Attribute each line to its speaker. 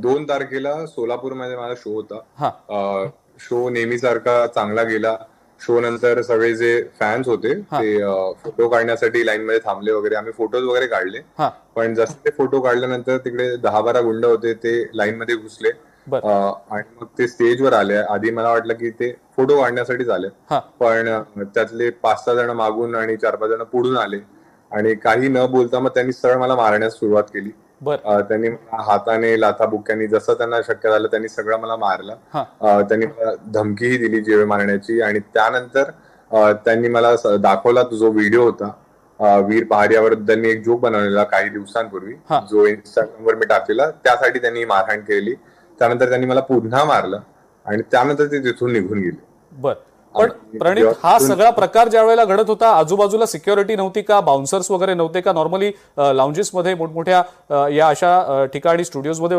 Speaker 1: 2 तारखेला सोलापूरमध्ये माझा शो होता.
Speaker 2: हा
Speaker 1: शो नेहमीसारखा चांगला गेला. शो नंतर सगळे जे फॅन्स होते ते फोटो काढण्यासाठी लाईन मध्ये थांबले वगैरे. आम्ही फोटोज वगैरे काढले.
Speaker 2: हा
Speaker 1: पण जसं ते फोटो काढल्यानंतर तिकडे 10-12 गुंड होते, ते लाईन मध्ये घुसले.
Speaker 2: बर
Speaker 1: आणि मग ते स्टेजवर आले. आधी मला वाटलं की ते फोटो काढण्यासाठीच आले,
Speaker 2: हा
Speaker 1: पण त्यातले 5-6 जण मागून आणि 4-5 जण पुढून आले आणि काही न बोलता मग त्यांनी सरळ मला मारण्यास सुरुवात केली.
Speaker 2: बर
Speaker 1: त्यांनी मला हाताने, लाथाबुक्क्यांनी, जसं त्यांना शक्य झालं त्यांनी सगळं मला मारलं.
Speaker 2: हा
Speaker 1: त्यांनी मला धमकीही दिली जीवे मारण्याची. आणि त्यानंतर त्यांनी मला दाखवला जो व्हिडिओ होता वीर पहाडियाबद्दल मी एक जोक बनवलेला काही दिवसांपूर्वी,
Speaker 2: हा
Speaker 1: जो इंस्टाग्रामवर मी टाकलेला. त्यासाठी त्यांनी मारहाण केली. त्यानंतर त्यांनी मला पुन्हा मारलं आणि त्यानंतर ते तिथून निघून गेले.
Speaker 2: बर. पण प्रणित, हा सगळा प्रकार ज्या वेळेला घडत होता आजूबाजूला सिक्युरिटी नव्हती का, बाउन्सर्स वगैरे नव्हते का? नॉर्मली लाउंजेस मध्ये मोठमोठ्या या अशा ठिकाणी स्टुडिओज मध्ये